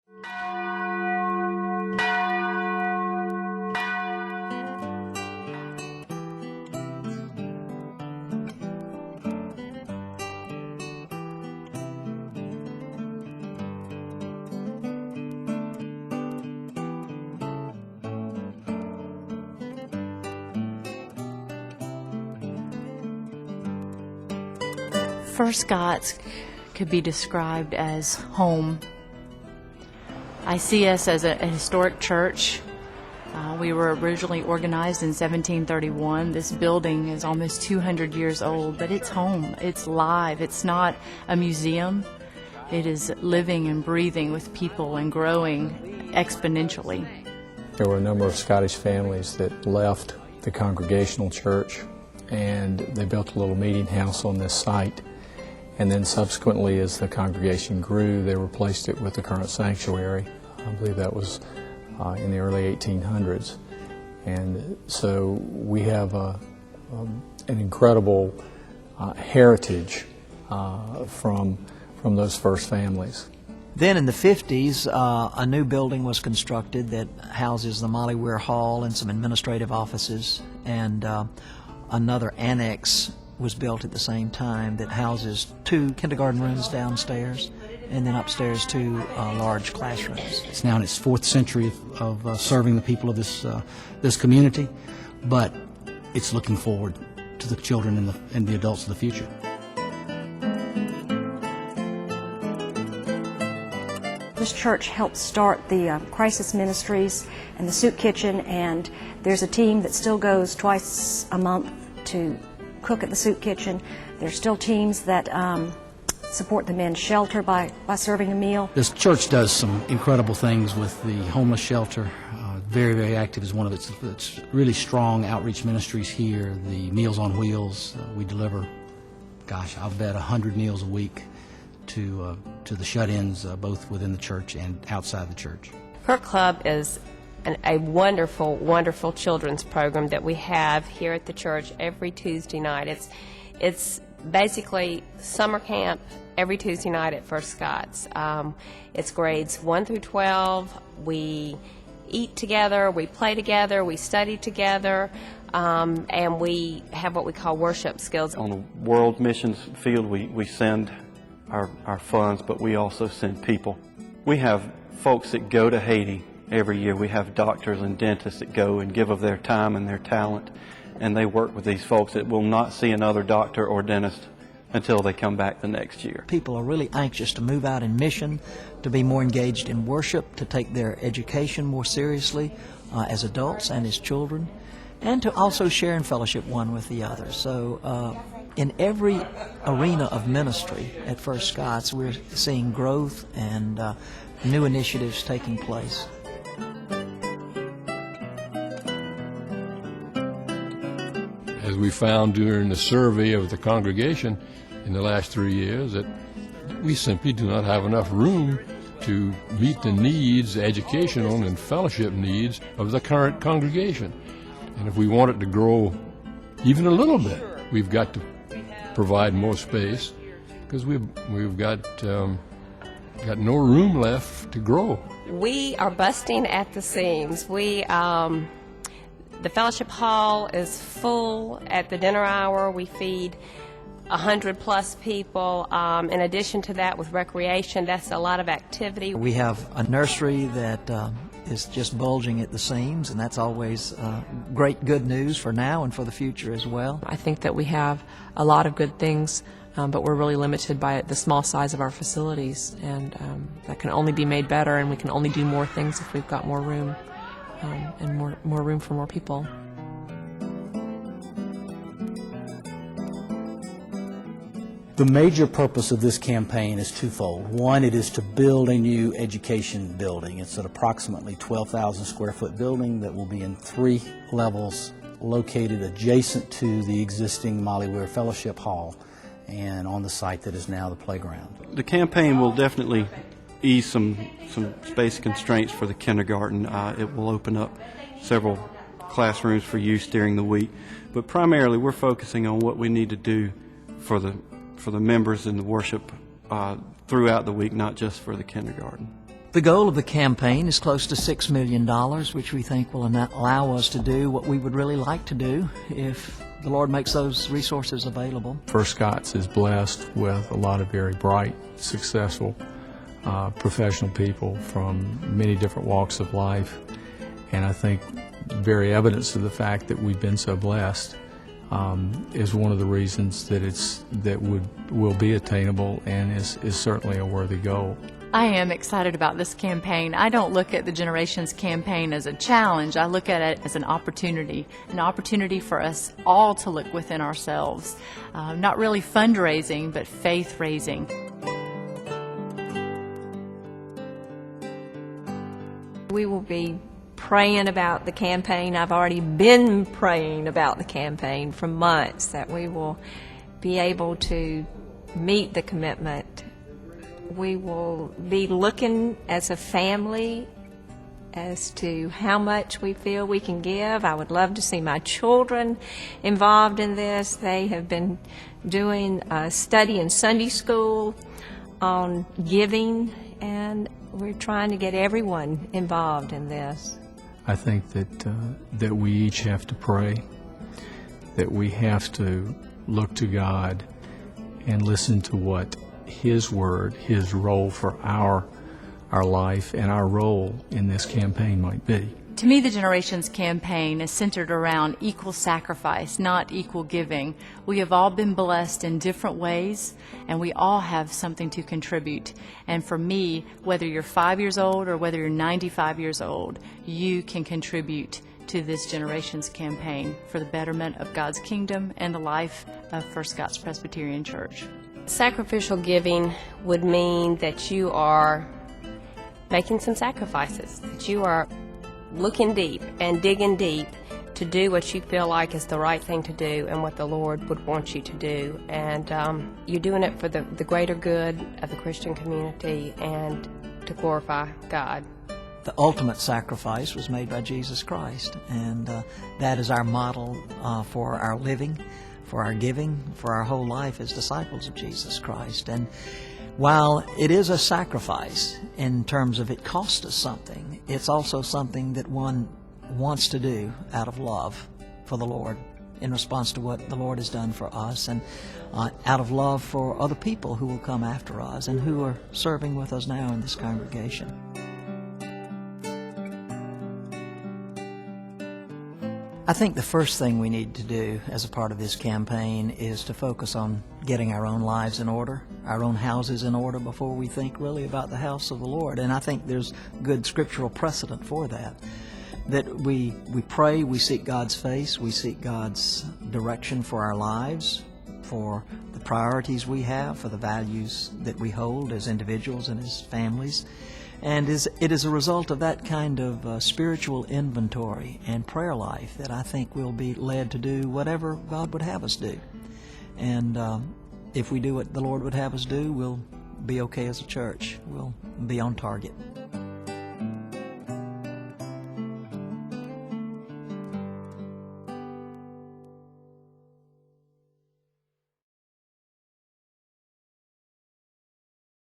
First Scots could be described as home. I see us as a historic church. We were originally organized in 1731. This building is almost 200 years old, but it's home. It's live. It's not a museum. It is living and breathing with people and growing exponentially. There were a number of Scottish families that left the Congregational Church, and they built a little meeting house on this site. And then subsequently, as the congregation grew, they replaced it with the current sanctuary. I believe that was in the early 1800s. And so we have an incredible heritage from those first families. Then in the 50s, a new building was constructed that houses the Molly Weir Hall and some administrative offices, and another annex was built at the same time that houses 2 kindergarten rooms downstairs, and then upstairs 2 large classrooms. It's now in its 4th century of serving the people of this community, but it's looking forward to the children and the adults of the future. This church helped start the crisis ministries and the soup kitchen, and there's a team that still goes twice a month to cook at the soup kitchen. There's still teams that support the men's shelter by serving a meal. This church does some incredible things with the homeless shelter. Very, very active is one of its really strong outreach ministries here. The Meals on Wheels, we deliver, gosh, I'll bet 100 meals a week to the shut-ins, both within the church and outside the church. Her club is a wonderful, wonderful children's program that we have here at the church every Tuesday night. It's basically summer camp every Tuesday night at First Scots. It's grades 1 through 12. We eat together, we play together, we study together, and we have what we call worship skills. On the world missions field, we send our funds, but we also send people. We have folks that go to Haiti every year. We have doctors and dentists that go and give of their time and their talent, and they work with these folks that will not see another doctor or dentist until they come back the next year. People are really anxious to move out in mission, to be more engaged in worship, to take their education more seriously as adults and as children, and to also share in fellowship one with the other. So in every arena of ministry at First Scots, we're seeing growth and new initiatives taking place. As we found during the survey of the congregation in the last 3 years, that we simply do not have enough room to meet the needs, educational and fellowship needs of the current congregation. And if we want it to grow even a little bit, we've got to provide more space, because we've got no room left to grow. We are busting at the seams. The fellowship hall is full at the dinner hour. We feed 100+ people. In addition to that, with recreation, that's a lot of activity. We have a nursery that is just bulging at the seams, and that's always great good news for now and for the future as well. I think that we have a lot of good things, but we're really limited by the small size of our facilities, and that can only be made better, and we can only do more things if we've got more room. And more room for more people. The major purpose of this campaign is twofold. One, it is to build a new education building. It's an approximately 12,000 square foot building that will be in 3 levels, located adjacent to the existing Molly Weir Fellowship Hall and on the site that is now the playground. The campaign will definitely ease some space constraints for the kindergarten. It will open up several classrooms for use during the week, but primarily we're focusing on what we need to do for the members in the worship throughout the week, not just for the kindergarten. The goal of the campaign is close to $6 million, which we think will allow us to do what we would really like to do if the Lord makes those resources available. First Scots is blessed with a lot of very bright, successful, professional people from many different walks of life. And I think very evidence of the fact that we've been so blessed is one of the reasons that will be attainable and is certainly a worthy goal. I am excited about this campaign. I don't look at the Generations campaign as a challenge. I look at it as an opportunity for us all to look within ourselves. Not really fundraising, but faith-raising. We will be praying about the campaign. I've already been praying about the campaign for months, that we will be able to meet the commitment. We will be looking as a family as to how much we feel we can give. I would love to see my children involved in this. They have been doing a study in Sunday school on giving, and we're trying to get everyone involved in this. I think that we each have to pray, that we have to look to God and listen to what His Word, His role for our life and our role in this campaign might be. To me, the Generations campaign is centered around equal sacrifice, not equal giving. We have all been blessed in different ways, and we all have something to contribute. And for me, whether you're 5 years old or whether you're 95 years old, you can contribute to this Generations campaign for the betterment of God's kingdom and the life of First Scots Presbyterian Church. Sacrificial giving would mean that you are making some sacrifices, that you are looking deep and digging deep to do what you feel like is the right thing to do and what the Lord would want you to do. And you're doing it for the greater good of the Christian community and to glorify God. The ultimate sacrifice was made by Jesus Christ, and that is our model for our living, for our giving, for our whole life as disciples of Jesus Christ. And while it is a sacrifice in terms of it cost us something, it's also something that one wants to do out of love for the Lord, in response to what the Lord has done for us, and out of love for other people who will come after us and who are serving with us now in this congregation. I think the first thing we need to do as a part of this campaign is to focus on getting our own lives in order, our own houses in order, before we think really about the house of the Lord. And I think there's good scriptural precedent for that. That we pray, we seek God's face, we seek God's direction for our lives, for the priorities we have, for the values that we hold as individuals and as families. And it is a result of that kind of spiritual inventory and prayer life that I think we'll be led to do whatever God would have us do. And if we do what the Lord would have us do, we'll be okay as a church. We'll be on target.